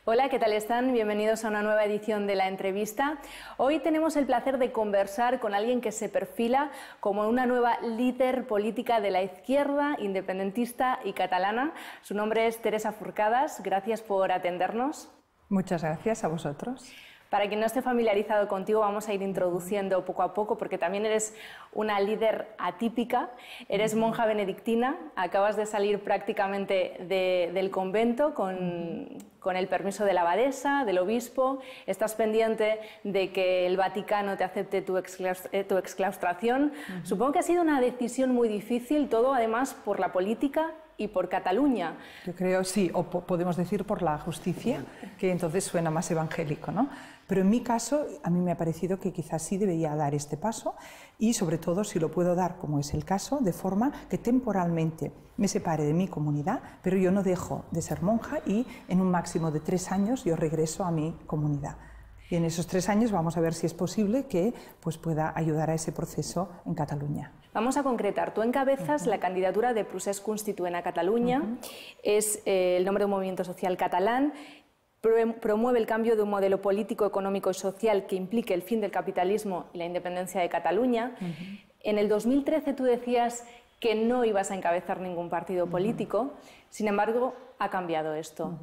Hola, ¿qué tal están? Bienvenidos a una nueva edición de La Entrevista. Hoy tenemos el placer de conversar con alguien que se perfila como una nueva líder política de la izquierda, independentista y catalana. Su nombre es Teresa Forcades. Gracias por atendernos. Muchas gracias a vosotros. Para quien no esté familiarizado contigo, vamos a ir introduciendo poco a poco, porque también eres una líder atípica, eres monja benedictina, acabas de salir prácticamente del convento con el permiso de la abadesa, del obispo, estás pendiente de que el Vaticano te acepte tu exclaustración. Supongo que ha sido una decisión muy difícil, todo además por la política y por Cataluña. Yo creo, sí, o podemos decir por la justicia, que entonces suena más evangélico, ¿no? Pero en mi caso, a mí me ha parecido que quizás sí debería dar este paso y sobre todo si lo puedo dar, como es el caso, de forma que temporalmente me separe de mi comunidad, pero yo no dejo de ser monja y en un máximo de 3 años yo regreso a mi comunidad. Y en esos 3 años vamos a ver si es posible que pueda ayudar a ese proceso en Cataluña. Vamos a concretar. Tú encabezas la candidatura de Procés Constituent a Catalunya. Es el nombre de un movimiento social catalán. Promueve el cambio de un modelo político, económico y social que implique el fin del capitalismo y la independencia de Cataluña. En el 2013 tú decías que no ibas a encabezar ningún partido político. Sin embargo, ha cambiado esto.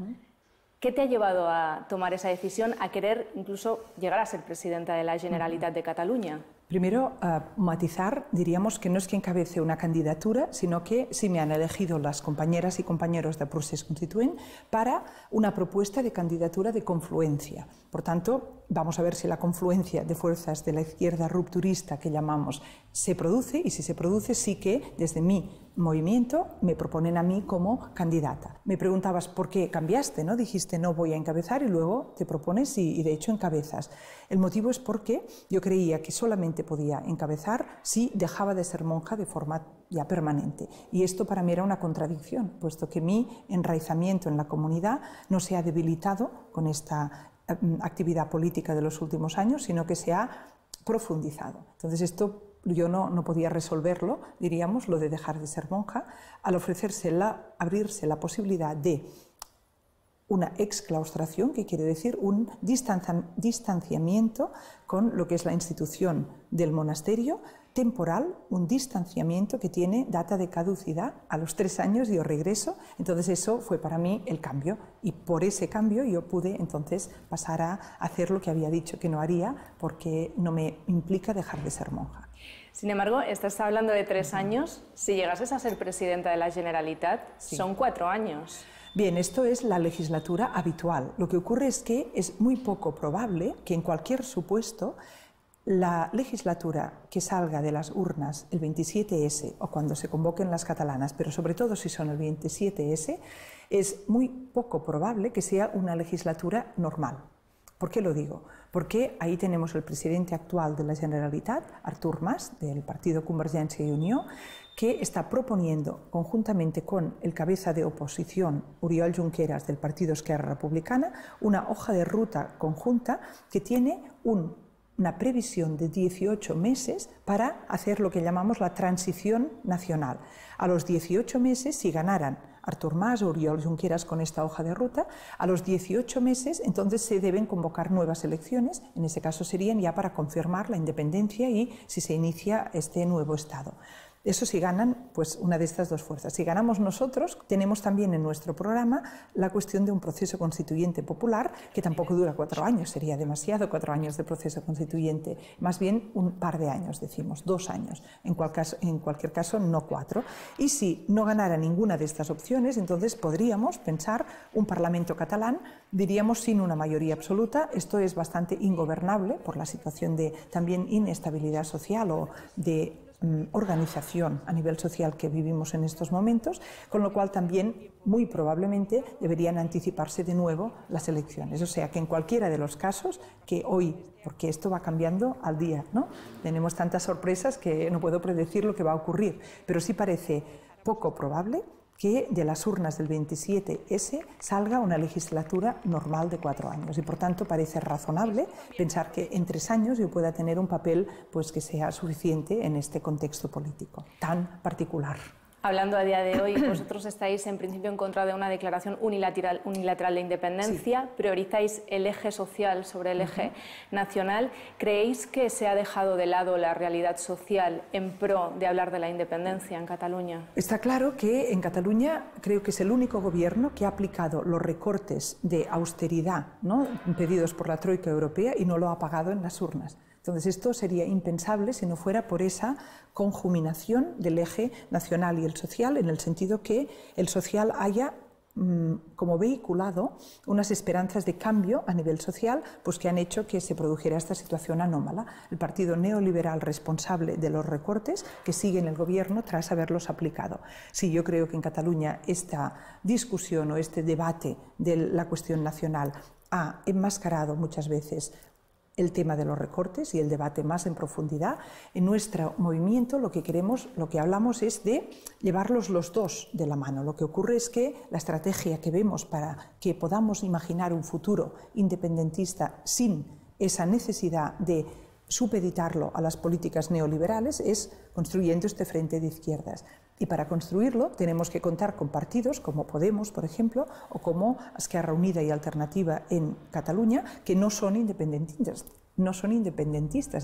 ¿Qué te ha llevado a tomar esa decisión, a querer incluso llegar a ser presidenta de la Generalitat de Cataluña? Primero, matizar, diríamos que no es que encabece una candidatura, sino que sí me han elegido las compañeras y compañeros de Procés Constituent para una propuesta de candidatura de confluencia. Por tanto, vamos a ver si la confluencia de fuerzas de la izquierda rupturista que llamamos se produce, y si se produce sí que desde mi movimiento me proponen a mí como candidata. Me preguntabas por qué cambiaste, ¿no? Dijiste no voy a encabezar y luego te propones y de hecho encabezas. El motivo es porque yo creía que solamente podía encabezar si dejaba de ser monja de forma ya permanente. Y esto para mí era una contradicción, puesto que mi enraizamiento en la comunidad no se ha debilitado con esta actividad política de los últimos años, sino que se ha profundizado. Entonces esto yo no podía resolverlo, diríamos, lo de dejar de ser monja, al abrirse la posibilidad de una exclaustración, que quiere decir un distanciamiento con lo que es la institución del monasterio, temporal, un distanciamiento que tiene data de caducidad. A los 3 años yo regreso, entonces eso fue para mí el cambio, y por ese cambio yo pude entonces pasar a hacer lo que había dicho que no haría, porque no me implica dejar de ser monja. Sin embargo, estás hablando de 3 años. Si llegases a ser presidenta de la Generalitat, sí, son 4 años. Bien, esto es la legislatura habitual. Lo que ocurre es que es muy poco probable que en cualquier supuesto la legislatura que salga de las urnas el 27S o cuando se convoquen las catalanas, pero sobre todo si son el 27S, es muy poco probable que sea una legislatura normal. ¿Por qué lo digo? Porque ahí tenemos el presidente actual de la Generalitat, Artur Mas, del partido Convergència i Unió, que está proponiendo, conjuntamente con el cabeza de oposición, Oriol Junqueras, del partido Esquerra Republicana, una hoja de ruta conjunta que tiene una previsión de 18 meses para hacer lo que llamamos la transición nacional. A los 18 meses, si ganaran Artur Mas o Oriol Junqueras con esta hoja de ruta, a los 18 meses entonces se deben convocar nuevas elecciones, en ese caso serían ya para confirmar la independencia y si se inicia este nuevo Estado. Eso si ganan pues una de estas dos fuerzas. Si ganamos nosotros, tenemos también en nuestro programa la cuestión de un proceso constituyente popular que tampoco dura 4 años, sería demasiado 4 años de proceso constituyente, más bien un par de años, decimos, 2 años, en cualquier caso no 4. Y si no ganara ninguna de estas opciones, entonces podríamos pensar un Parlamento catalán, diríamos sin una mayoría absoluta. Esto es bastante ingobernable por la situación de también inestabilidad social o de organización a nivel social que vivimos en estos momentos, con lo cual también muy probablemente deberían anticiparse de nuevo las elecciones. O sea que en cualquiera de los casos que hoy, porque esto va cambiando al día, ¿no? Tenemos tantas sorpresas que no puedo predecir lo que va a ocurrir, pero sí parece poco probable que de las urnas del 27S salga una legislatura normal de 4 años y por tanto parece razonable pensar que en 3 años yo pueda tener un papel pues que sea suficiente en este contexto político tan particular. Hablando a día de hoy, vosotros estáis en principio en contra de una declaración unilateral de independencia, sí. Priorizáis el eje social sobre el eje nacional. ¿Creéis que se ha dejado de lado la realidad social en pro de hablar de la independencia en Cataluña? Está claro que en Cataluña creo que es el único gobierno que ha aplicado los recortes de austeridad, ¿no?, pedidos por la Troika Europea y no lo ha pagado en las urnas. Entonces, esto sería impensable si no fuera por esa conjuminación del eje nacional y el social, en el sentido que el social haya como vehiculado unas esperanzas de cambio a nivel social, pues que han hecho que se produjera esta situación anómala. El partido neoliberal responsable de los recortes que sigue en el gobierno tras haberlos aplicado. Sí, yo creo que en Cataluña esta discusión o este debate de la cuestión nacional ha enmascarado muchas veces el tema de los recortes y el debate más en profundidad. En nuestro movimiento lo que queremos, lo que hablamos es de llevarlos los dos de la mano. Lo que ocurre es que la estrategia que vemos para que podamos imaginar un futuro independentista sin esa necesidad de supeditarlo a las políticas neoliberales es construyendo este frente de izquierdas. Y para construirlo tenemos que contar con partidos como Podemos, por ejemplo, o como Esquerra Unida y Alternativa en Cataluña, que no son independentistas.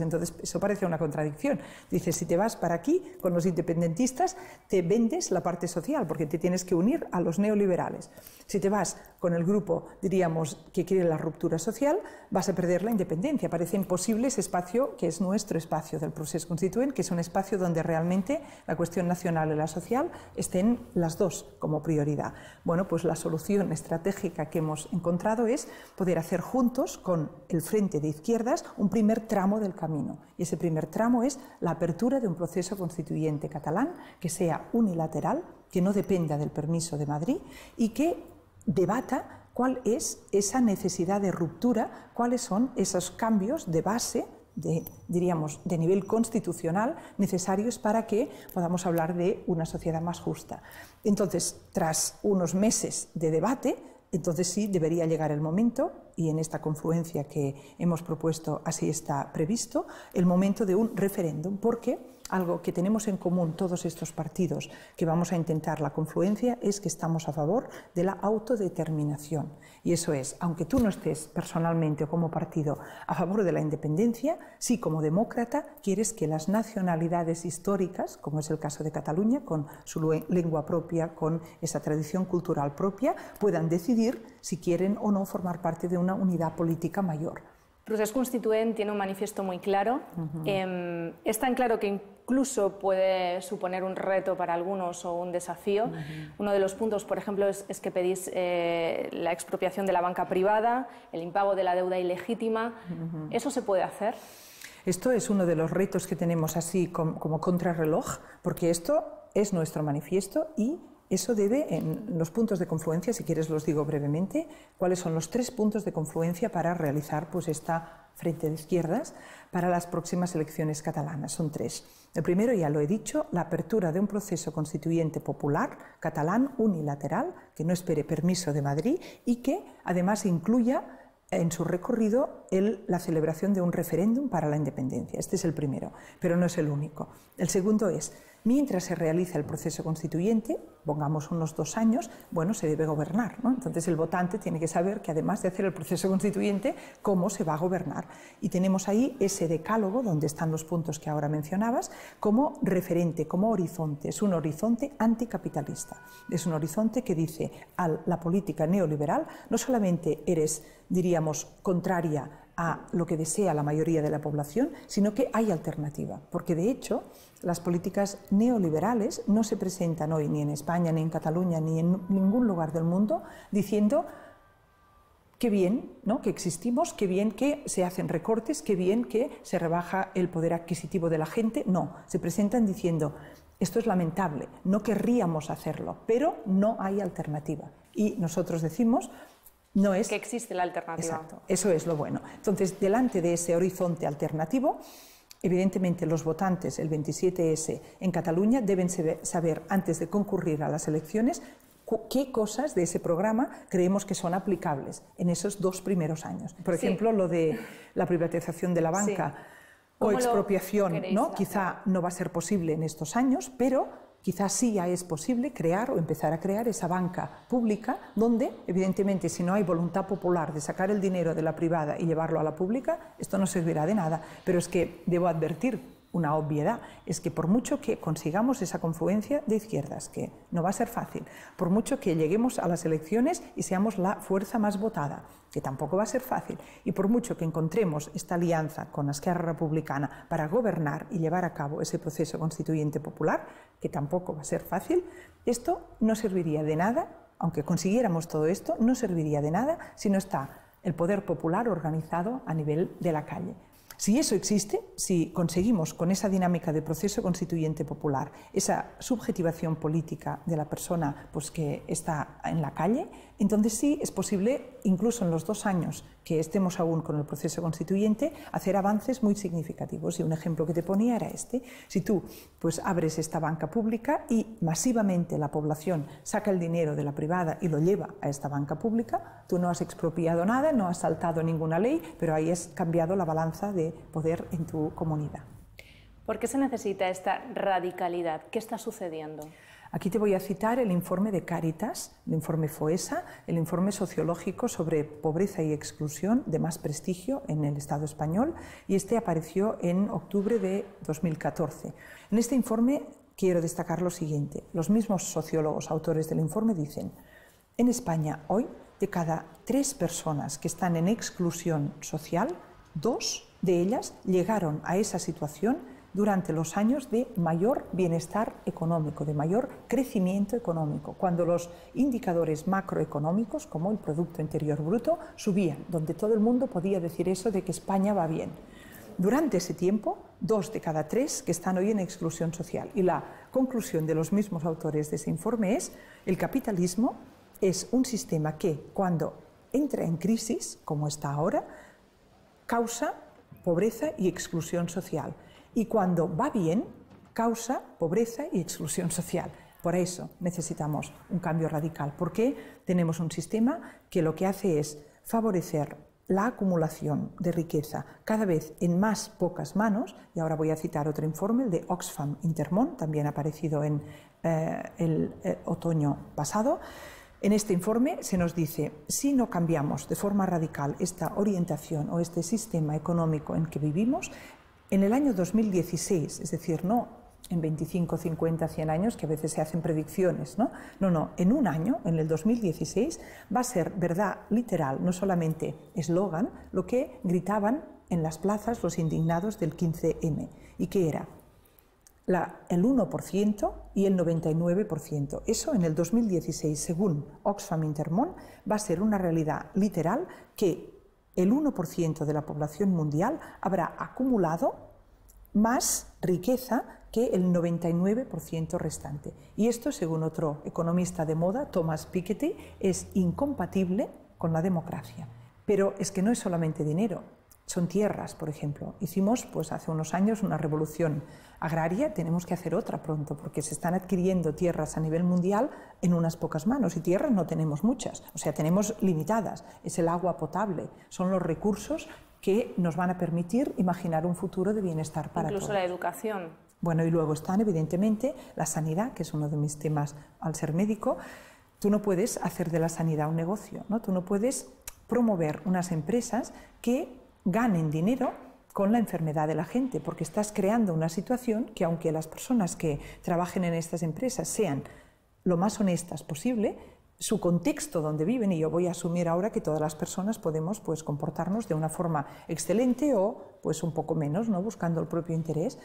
Entonces eso parece una contradicción. Dices, si te vas para aquí con los independentistas, te vendes la parte social, porque te tienes que unir a los neoliberales. Si te vas con el grupo, diríamos, que quiere la ruptura social, vas a perder la independencia. Parece imposible ese espacio que es nuestro espacio del proceso constituent, que es un espacio donde realmente la cuestión nacional y la social estén las dos como prioridad. Bueno, pues la solución estratégica que hemos encontrado es poder hacer juntos con el frente de izquierdas un primer tramo del camino. Y ese primer tramo es la apertura de un proceso constituyente catalán que sea unilateral, que no dependa del permiso de Madrid y que debata cuál es esa necesidad de ruptura, cuáles son esos cambios de base, diríamos, de nivel constitucional necesarios para que podamos hablar de una sociedad más justa. Entonces, tras unos meses de debate, entonces sí debería llegar el momento, y en esta confluencia que hemos propuesto así está previsto, el momento de un referéndum, porque algo que tenemos en común todos estos partidos que vamos a intentar la confluencia es que estamos a favor de la autodeterminación. Y eso es, aunque tú no estés personalmente o como partido a favor de la independencia, sí como demócrata quieres que las nacionalidades históricas, como es el caso de Cataluña, con su lengua propia, con esa tradición cultural propia, puedan decidir si quieren o no formar parte de una unidad política mayor. El Procés Constituent tiene un manifiesto muy claro. Es tan claro que incluso puede suponer un reto para algunos o un desafío. Uno de los puntos, por ejemplo, es que pedís la expropiación de la banca privada, el impago de la deuda ilegítima. ¿Eso se puede hacer? Esto es uno de los retos que tenemos así como contrarreloj, porque esto es nuestro manifiesto y eso debe, en los puntos de confluencia, si quieres los digo brevemente, cuáles son los 3 puntos de confluencia para realizar pues, esta frente de izquierdas para las próximas elecciones catalanas. Son 3. El primero, ya lo he dicho, la apertura de un proceso constituyente popular catalán unilateral, que no espere permiso de Madrid y que además incluya en su recorrido la celebración de un referéndum para la independencia. Este es el primero, pero no es el único. El segundo es, mientras se realiza el proceso constituyente, pongamos unos 2 años, bueno, se debe gobernar, ¿no? Entonces el votante tiene que saber que además de hacer el proceso constituyente, cómo se va a gobernar. Y tenemos ahí ese decálogo, donde están los puntos que ahora mencionabas, como referente, como horizonte. Es un horizonte anticapitalista. Es un horizonte que dice a la política neoliberal, no solamente eres, diríamos, contraria a lo que desea la mayoría de la población, sino que hay alternativa. Porque de hecho, las políticas neoliberales no se presentan hoy ni en España, ni en Cataluña, ni en ningún lugar del mundo diciendo qué bien, ¿no?, que existimos, qué bien que se hacen recortes, qué bien que se rebaja el poder adquisitivo de la gente. No, se presentan diciendo esto es lamentable, no querríamos hacerlo, pero no hay alternativa. Y nosotros decimos no es que existe la alternativa. Exacto, eso es lo bueno. Entonces, delante de ese horizonte alternativo, evidentemente los votantes, el 27S en Cataluña, deben saber antes de concurrir a las elecciones qué cosas de ese programa creemos que son aplicables en esos 2 primeros años. Por ejemplo, lo de la privatización de la banca o expropiación, ¿no? Quizá no va a ser posible en estos años, pero Quizás sí ya es posible crear o empezar a crear esa banca pública donde, evidentemente, si no hay voluntad popular de sacar el dinero de la privada y llevarlo a la pública, esto no servirá de nada. Pero es que debo advertir una obviedad, es que por mucho que consigamos esa confluencia de izquierdas, que no va a ser fácil, por mucho que lleguemos a las elecciones y seamos la fuerza más votada, que tampoco va a ser fácil, y por mucho que encontremos esta alianza con Esquerra Republicana para gobernar y llevar a cabo ese proceso constituyente popular, que tampoco va a ser fácil, esto no serviría de nada, aunque consiguiéramos todo esto, no serviría de nada si no está el poder popular organizado a nivel de la calle. Si eso existe, si conseguimos con esa dinámica de proceso constituyente popular, esa subjetivación política de la persona pues, que está en la calle, entonces sí es posible, incluso en los 2 años que estemos aún con el proceso constituyente, hacer avances muy significativos. Y un ejemplo que te ponía era este. Si tú pues, abres esta banca pública y masivamente la población saca el dinero de la privada y lo lleva a esta banca pública, tú no has expropiado nada, no has saltado ninguna ley, pero ahí has cambiado la balanza de poder en tu comunidad. ¿Por qué se necesita esta radicalidad? ¿Qué está sucediendo? Aquí te voy a citar el informe de Cáritas, el informe FOESA, el informe sociológico sobre pobreza y exclusión de más prestigio en el Estado español, y este apareció en octubre de 2014. En este informe quiero destacar lo siguiente. Los mismos sociólogos autores del informe dicen: en España hoy, de cada 3 personas que están en exclusión social, 2 de ellas llegaron a esa situación durante los años de mayor bienestar económico, de mayor crecimiento económico, cuando los indicadores macroeconómicos, como el Producto Interior Bruto, subían, donde todo el mundo podía decir eso de que España va bien. Durante ese tiempo, 2 de cada 3 que están hoy en exclusión social. Y la conclusión de los mismos autores de ese informe es: el capitalismo es un sistema que, cuando entra en crisis, como está ahora, causa pobreza y exclusión social. Y cuando va bien, causa pobreza y exclusión social. Por eso necesitamos un cambio radical, porque tenemos un sistema que lo que hace es favorecer la acumulación de riqueza cada vez en más pocas manos. Y ahora voy a citar otro informe, el de Oxfam Intermón, también aparecido en el otoño pasado. En este informe se nos dice: si no cambiamos de forma radical esta orientación o este sistema económico en que vivimos, en el año 2016, es decir, no en 25, 50, 100 años, que a veces se hacen predicciones, ¿no? No, en un año, en el 2016, va a ser verdad literal, no solamente eslogan, lo que gritaban en las plazas los indignados del 15M. ¿Y qué era? El 1% y el 99%. Eso en el 2016, según Oxfam Intermón, va a ser una realidad literal, que el 1% de la población mundial habrá acumulado más riqueza que el 99% restante. Y esto, según otro economista de moda, Thomas Piketty, es incompatible con la democracia. Pero es que no es solamente dinero, son tierras, por ejemplo. Hicimos pues, hace unos años una revolución agraria, tenemos que hacer otra pronto, porque se están adquiriendo tierras a nivel mundial en unas pocas manos, y tierras no tenemos muchas, o sea, tenemos limitadas. Es el agua potable, son los recursos que nos van a permitir imaginar un futuro de bienestar para todos. Incluso la educación. Bueno, y luego están, evidentemente, la sanidad, que es uno de mis temas al ser médico. Tú no puedes hacer de la sanidad un negocio, ¿no? Tú no puedes promover unas empresas que ganen dinero con la enfermedad de la gente, porque estás creando una situación que, aunque las personas que trabajen en estas empresas sean lo más honestas posible, su contexto donde viven, y yo voy a asumir ahora que todas las personas podemos pues, comportarnos de una forma excelente o pues, un poco menos, ¿no? Buscando el propio interés.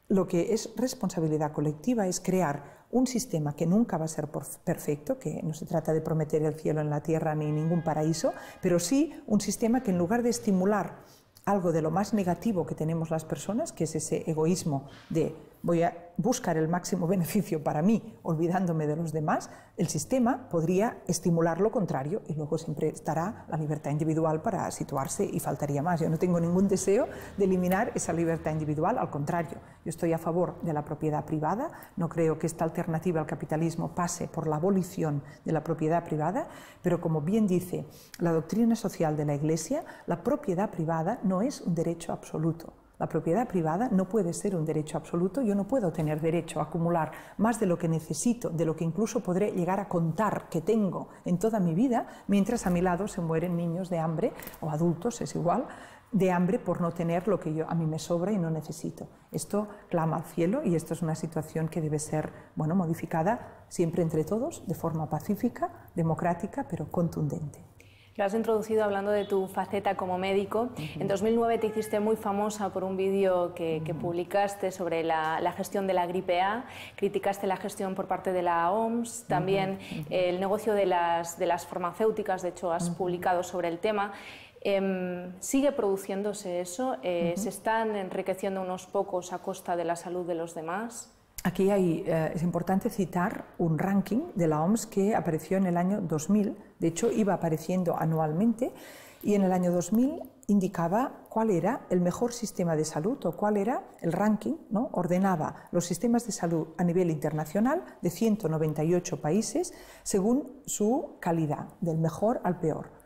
Lo que es responsabilidad colectiva es crear un sistema que nunca va a ser perfecto, que no se trata de prometer el cielo en la tierra ni ningún paraíso, pero sí un sistema que, en lugar de estimular algo de lo más negativo que tenemos las personas, que es ese egoísmo de voy a buscar el máximo beneficio para mí, olvidándome de los demás, el sistema podría estimular lo contrario, y luego siempre estará la libertad individual para situarse, y faltaría más. Yo no tengo ningún deseo de eliminar esa libertad individual, al contrario, yo estoy a favor de la propiedad privada, no creo que esta alternativa al capitalismo pase por la abolición de la propiedad privada, pero como bien dice la doctrina social de la Iglesia, la propiedad privada no es un derecho absoluto. La propiedad privada no puede ser un derecho absoluto. Yo no puedo tener derecho a acumular más de lo que necesito, de lo que incluso podré llegar a contar que tengo en toda mi vida, mientras a mi lado se mueren niños de hambre, o adultos, es igual, de hambre por no tener lo que a mí me sobra y no necesito. Esto clama al cielo y esto es una situación que debe ser, bueno, modificada siempre entre todos, de forma pacífica, democrática, pero contundente. Lo has introducido hablando de tu faceta como médico. En 2009 te hiciste muy famosa por un vídeo que publicaste sobre la gestión de la gripe A, criticaste la gestión por parte de la OMS, también el negocio de las farmacéuticas, de hecho has publicado sobre el tema. ¿Sigue produciéndose eso? ¿Se están enriqueciendo unos pocos a costa de la salud de los demás? Aquí es importante citar un ranking de la OMS que apareció en el año 2000, de hecho iba apareciendo anualmente, y en el año 2000 indicaba cuál era el mejor sistema de salud o cuál era el ranking, ¿no? Ordenaba los sistemas de salud a nivel internacional de 198 países según su calidad, del mejor al peor.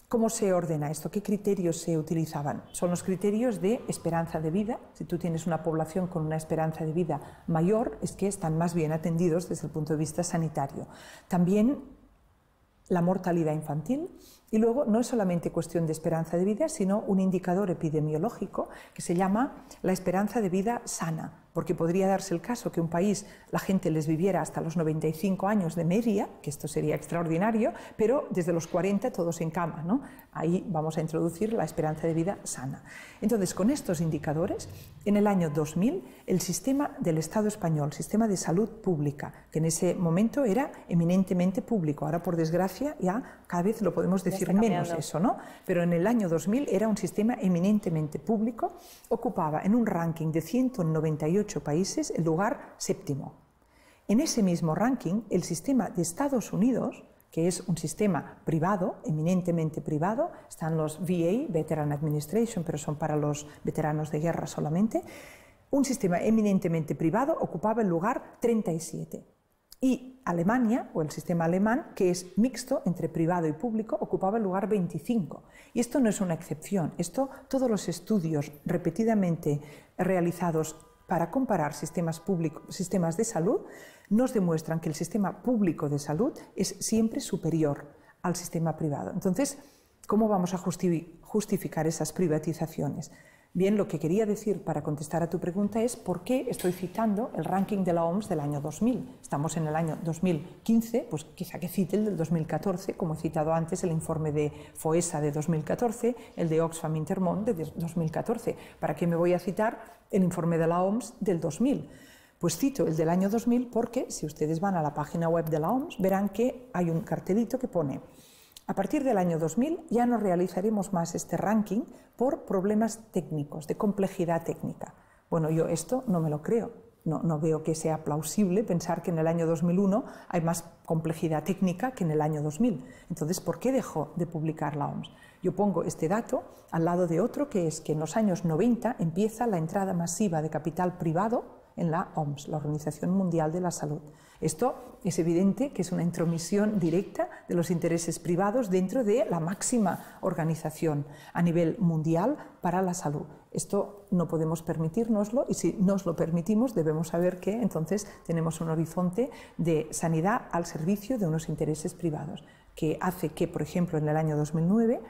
¿Cómo se ordena esto? ¿Qué criterios se utilizaban? Son los criterios de esperanza de vida. Si tú tienes una población con una esperanza de vida mayor, es que están más bien atendidos desde el punto de vista sanitario. También la mortalidad infantil. Y luego no es solamente cuestión de esperanza de vida, sino un indicador epidemiológico que se llama la esperanza de vida sana, porque podría darse el caso que un país, la gente les viviera hasta los 95 años de media, que esto sería extraordinario, pero desde los 40 todos en cama, ¿no? Ahí vamos a introducir la esperanza de vida sana. Entonces, con estos indicadores, en el año 2000, el sistema del Estado español, sistema de salud pública, que en ese momento era eminentemente público, ahora por desgracia ya cada vez lo podemos decir menos eso, ¿no? Pero en el año 2000 era un sistema eminentemente público, ocupaba en un ranking de 198 países el lugar séptimo. En ese mismo ranking, el sistema de Estados Unidos, que es un sistema privado, eminentemente privado, están los VA, Veteran Administration, pero son para los veteranos de guerra solamente, un sistema eminentemente privado ocupaba el lugar 37. Y Alemania, o el sistema alemán, que es mixto entre privado y público, ocupaba el lugar 25. Y esto no es una excepción. Todos los estudios repetidamente realizados para comparar sistemas de salud nos demuestran que el sistema público de salud es siempre superior al sistema privado. Entonces, ¿cómo vamos a justificar esas privatizaciones? Bien, lo que quería decir para contestar a tu pregunta es por qué estoy citando el ranking de la OMS del año 2000. Estamos en el año 2015, pues quizá que cite el del 2014, como he citado antes el informe de FOESA de 2014, el de Oxfam Intermón de 2014. ¿Para qué me voy a citar el informe de la OMS del 2000? Pues cito el del año 2000 porque si ustedes van a la página web de la OMS verán que hay un cartelito que pone: a partir del año 2000 ya no realizaremos más este ranking por problemas técnicos, de complejidad técnica. Bueno, yo esto no me lo creo. No veo que sea plausible pensar que en el año 2001 hay más complejidad técnica que en el año 2000. Entonces, ¿por qué dejó de publicar la OMS? Yo pongo este dato al lado de otro, que es que en los años 90 empieza la entrada masiva de capital privado en la OMS, la Organización Mundial de la Salud. Esto es evidente que es una intromisión directa de los intereses privados dentro de la máxima organización a nivel mundial para la salud. Esto no podemos permitírnoslo y si nos lo permitimos debemos saber que entonces tenemos un horizonte de sanidad al servicio de unos intereses privados, que hace que, por ejemplo, en el año 2009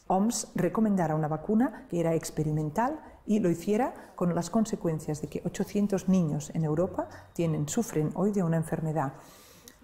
OMS recomendara una vacuna que era experimental y lo hiciera con las consecuencias de que 800 niños en Europa sufren hoy de una enfermedad,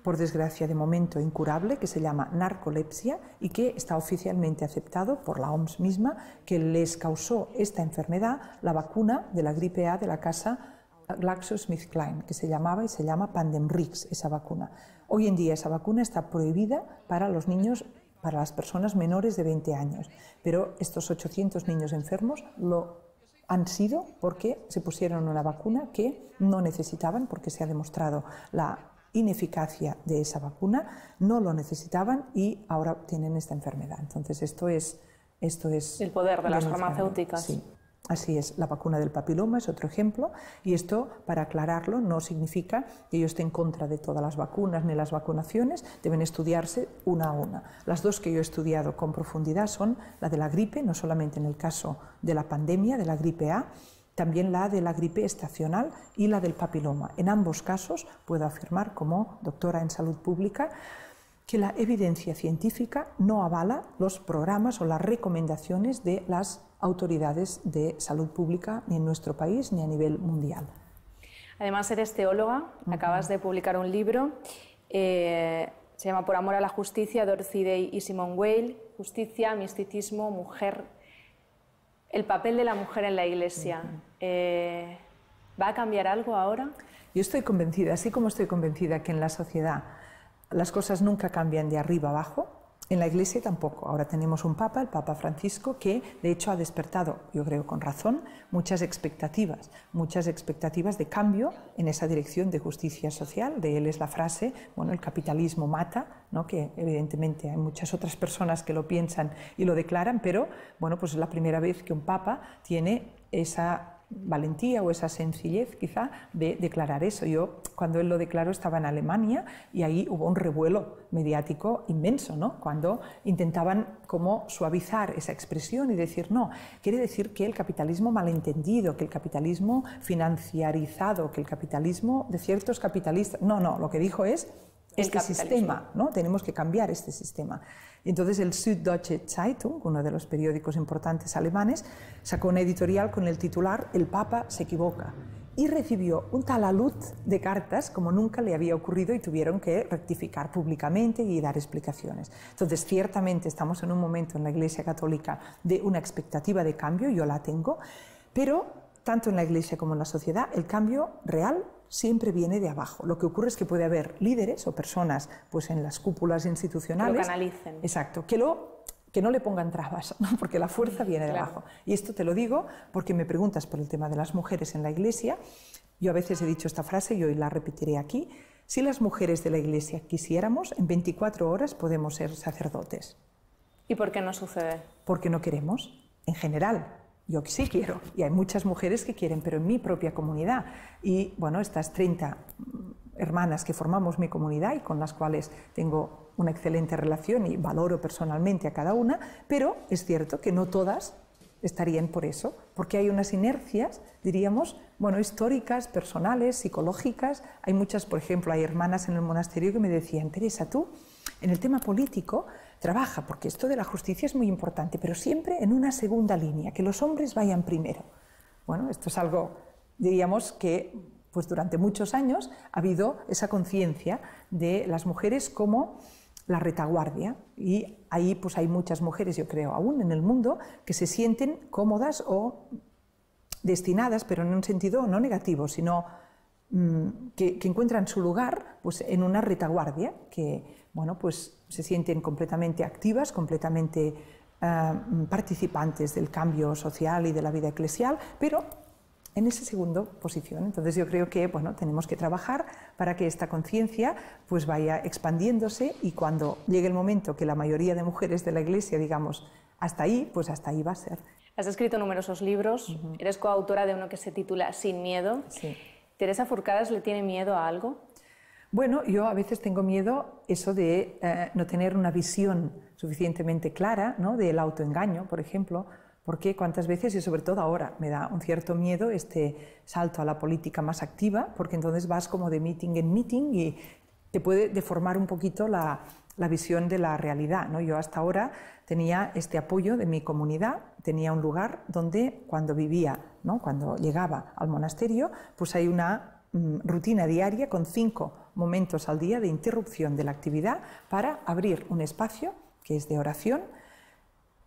por desgracia de momento incurable, que se llama narcolepsia y que está oficialmente aceptado por la OMS misma, que les causó esta enfermedad la vacuna de la gripe A de la casa GlaxoSmithKline, que se llamaba y se llama Pandemrix, esa vacuna. Hoy en día esa vacuna está prohibida para los niños, para las personas menores de 20 años, pero estos 800 niños enfermos lo han sido porque se pusieron una vacuna que no necesitaban, porque se ha demostrado la ineficacia de esa vacuna, no lo necesitaban y ahora tienen esta enfermedad. Entonces esto es el poder de las farmacéuticas. Sí. Así es, la vacuna del papiloma es otro ejemplo, y esto, para aclararlo, no significa que yo esté en contra de todas las vacunas ni las vacunaciones, deben estudiarse una a una. Las dos que yo he estudiado con profundidad son la de la gripe, no solamente en el caso de la pandemia, de la gripe A, también la de la gripe estacional y la del papiloma. En ambos casos puedo afirmar, como doctora en salud pública, que la evidencia científica no avala los programas o las recomendaciones de las autoridades de salud pública ni en nuestro país ni a nivel mundial. Además, eres teóloga, acabas de publicar un libro, se llama Por amor a la justicia, Dorothy Day y Simone Weil, Justicia, misticismo, mujer, el papel de la mujer en la Iglesia. ¿Va a cambiar algo ahora? Yo estoy convencida, así como estoy convencida que en la sociedad las cosas nunca cambian de arriba abajo, en la Iglesia tampoco. Ahora tenemos un Papa, el Papa Francisco, que de hecho ha despertado, yo creo con razón, muchas expectativas de cambio en esa dirección de justicia social. De él es la frase, bueno, el capitalismo mata, ¿no? Que evidentemente hay muchas otras personas que lo piensan y lo declaran, pero bueno, pues es la primera vez que un Papa tiene esa valentía o esa sencillez quizá de declarar eso. Yo cuando él lo declaró estaba en Alemania y ahí hubo un revuelo mediático inmenso, ¿no? Cuando intentaban como suavizar esa expresión y decir no, quiere decir que el capitalismo malentendido, que el capitalismo financiarizado, que el capitalismo de ciertos capitalistas, no, lo que dijo es este sistema, ¿no? Tenemos que cambiar este sistema. Entonces el Süddeutsche Zeitung, uno de los periódicos importantes alemanes, sacó una editorial con el titular El Papa se equivoca y recibió un talalud de cartas como nunca le había ocurrido y tuvieron que rectificar públicamente y dar explicaciones. Entonces ciertamente estamos en un momento en la Iglesia Católica de una expectativa de cambio, yo la tengo, pero tanto en la Iglesia como en la sociedad el cambio real siempre viene de abajo. Lo que ocurre es que puede haber líderes o personas pues, en las cúpulas institucionales que lo canalicen. Exacto, que no le pongan trabas, ¿no? Porque la fuerza viene de abajo. Y esto te lo digo porque me preguntas por el tema de las mujeres en la Iglesia. Yo a veces he dicho esta frase y hoy la repetiré aquí. Si las mujeres de la Iglesia quisiéramos, en 24 horas podemos ser sacerdotes. ¿Y por qué no sucede? Porque no queremos, en general. Yo sí quiero, y hay muchas mujeres que quieren, pero en mi propia comunidad. Y bueno, estas 30 hermanas que formamos mi comunidad y con las cuales tengo una excelente relación y valoro personalmente a cada una, pero es cierto que no todas estarían por eso, porque hay unas inercias, diríamos, bueno, históricas, personales, psicológicas. Hay muchas, por ejemplo, hay hermanas en el monasterio que me decían, Teresa, tú en el tema político trabaja, porque esto de la justicia es muy importante, pero siempre en una segunda línea, que los hombres vayan primero. Bueno, esto es algo, diríamos, que pues durante muchos años ha habido esa conciencia de las mujeres como la retaguardia, y ahí pues hay muchas mujeres, yo creo, aún en el mundo, que se sienten cómodas o destinadas, pero en un sentido no negativo, sino que encuentran su lugar pues, en una retaguardia, que bueno, pues, se sienten completamente activas, completamente participantes del cambio social y de la vida eclesial, pero en esa segunda posición. Entonces yo creo que bueno, tenemos que trabajar para que esta conciencia pues, vaya expandiéndose y cuando llegue el momento que la mayoría de mujeres de la Iglesia digamos hasta ahí, pues hasta ahí va a ser. Has escrito numerosos libros, eres coautora de uno que se titula Sin miedo. Sí. ¿Teresa Forcades le tiene miedo a algo? Bueno, yo a veces tengo miedo eso de no tener una visión suficientemente clara, ¿no? Del autoengaño, por ejemplo, porque cuántas veces, y sobre todo ahora, me da un cierto miedo este salto a la política más activa, porque entonces vas como de meeting en meeting y te puede deformar un poquito la visión de la realidad, ¿no? Yo hasta ahora tenía este apoyo de mi comunidad, tenía un lugar donde cuando vivía, ¿no? Cuando llegaba al monasterio, pues hay una rutina diaria con 5 momentos al día de interrupción de la actividad para abrir un espacio que es de oración,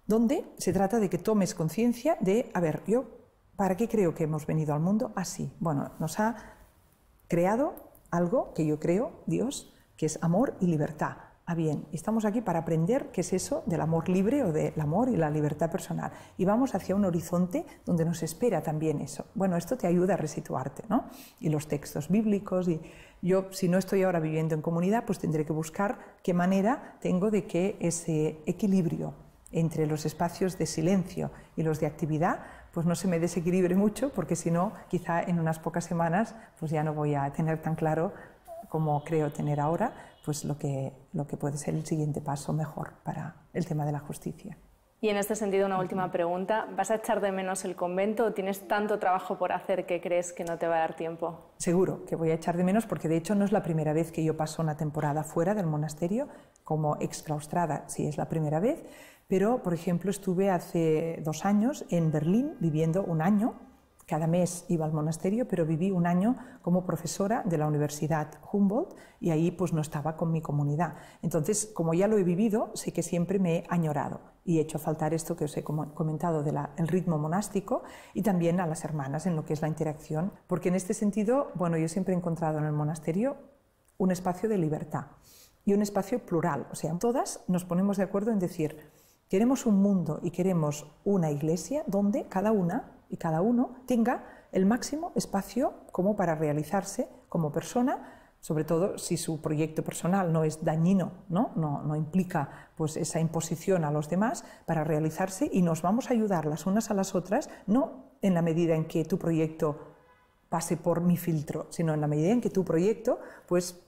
donde se trata de que tomes conciencia de, a ver, yo, ¿para qué creo que hemos venido al mundo? Así, bueno, nos ha creado algo que yo creo, Dios, que es amor y libertad. Ah, bien, estamos aquí para aprender qué es eso del amor libre o del amor y la libertad personal. Y vamos hacia un horizonte donde nos espera también eso. Bueno, esto te ayuda a resituarte, ¿no? Y los textos bíblicos. Y yo, si no estoy ahora viviendo en comunidad, pues tendré que buscar qué manera tengo de que ese equilibrio entre los espacios de silencio y los de actividad, pues no se me desequilibre mucho, porque si no, quizá en unas pocas semanas pues ya no voy a tener tan claro como creo tener ahora, pues lo que puede ser el siguiente paso mejor para el tema de la justicia. Y en este sentido, una última pregunta. ¿Vas a echar de menos el convento o tienes tanto trabajo por hacer que crees que no te va a dar tiempo? Seguro que voy a echar de menos, porque de hecho no es la primera vez que yo paso una temporada fuera del monasterio como exclaustrada, sí es la primera vez, pero por ejemplo estuve hace 2 años en Berlín viviendo un año. Cada mes iba al monasterio, pero viví un año como profesora de la Universidad Humboldt y ahí pues no estaba con mi comunidad. Entonces, como ya lo he vivido, sé que siempre me he añorado y he hecho faltar esto que os he comentado del ritmo monástico y también a las hermanas en lo que es la interacción, porque en este sentido, bueno, yo siempre he encontrado en el monasterio un espacio de libertad y un espacio plural. O sea, todas nos ponemos de acuerdo en decir, queremos un mundo y queremos una iglesia donde cada una y cada uno tenga el máximo espacio como para realizarse como persona, sobre todo si su proyecto personal no es dañino, no implica pues, esa imposición a los demás, para realizarse, y nos vamos a ayudar las unas a las otras, no en la medida en que tu proyecto pase por mi filtro, sino en la medida en que tu proyecto pues,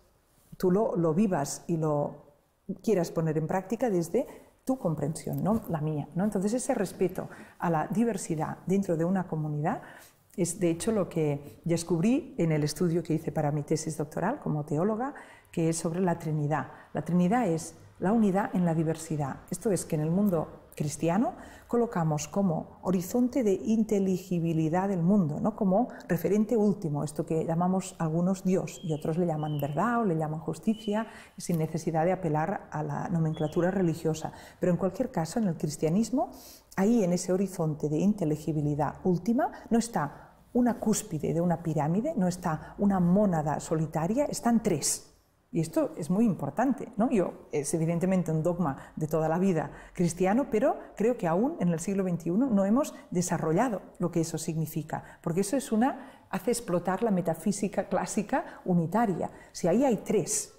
tú lo vivas y lo quieras poner en práctica desde tu comprensión, no la mía, ¿no? Entonces ese respeto a la diversidad dentro de una comunidad es de hecho lo que descubrí en el estudio que hice para mi tesis doctoral como teóloga, que es sobre la Trinidad. La Trinidad es la unidad en la diversidad. Esto es que en el mundo cristiano colocamos como horizonte de inteligibilidad del mundo, ¿no? Como referente último, esto que llamamos algunos Dios y otros le llaman verdad o le llaman justicia, sin necesidad de apelar a la nomenclatura religiosa. Pero en cualquier caso, en el cristianismo, ahí en ese horizonte de inteligibilidad última no está una cúspide de una pirámide, no está una mónada solitaria, están 3. Y esto es muy importante, ¿no? Es evidentemente un dogma de toda la vida cristiano, pero creo que aún en el siglo XXI no hemos desarrollado lo que eso significa, porque eso hace explotar la metafísica clásica unitaria. Si ahí hay 3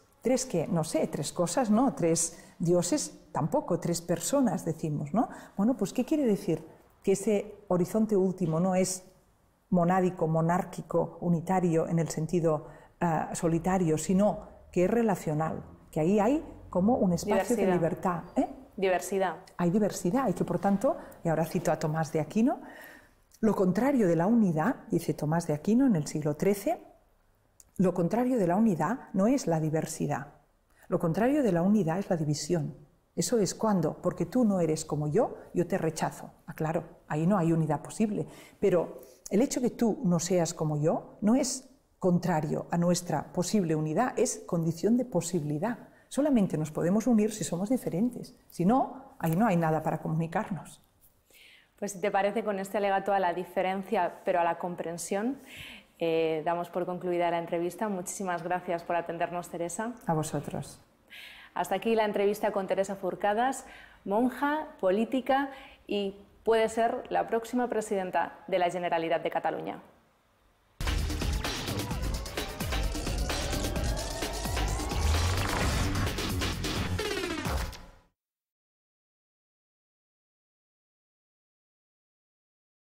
que, no sé, 3 cosas, ¿no? 3 dioses, tampoco, 3 personas decimos, ¿no? Bueno, pues ¿qué quiere decir? Que ese horizonte último no es monádico, monárquico, unitario en el sentido solitario, sino que es relacional, que ahí hay como un espacio de libertad. Diversidad. Hay diversidad y que por tanto, y ahora cito a Tomás de Aquino, lo contrario de la unidad, dice Tomás de Aquino en el siglo XIII, lo contrario de la unidad no es la diversidad, lo contrario de la unidad es la división. Eso es cuando, porque tú no eres como yo te rechazo. Claro, ahí no hay unidad posible, pero el hecho que tú no seas como yo no es contrario a nuestra posible unidad, es condición de posibilidad. Solamente nos podemos unir si somos diferentes. Si no, ahí no hay nada para comunicarnos. Pues si te parece, con este alegato a la diferencia, pero a la comprensión, damos por concluida la entrevista. Muchísimas gracias por atendernos, Teresa. A vosotros. Hasta aquí la entrevista con Teresa Forcades, monja, política y puede ser la próxima presidenta de la Generalitat de Cataluña.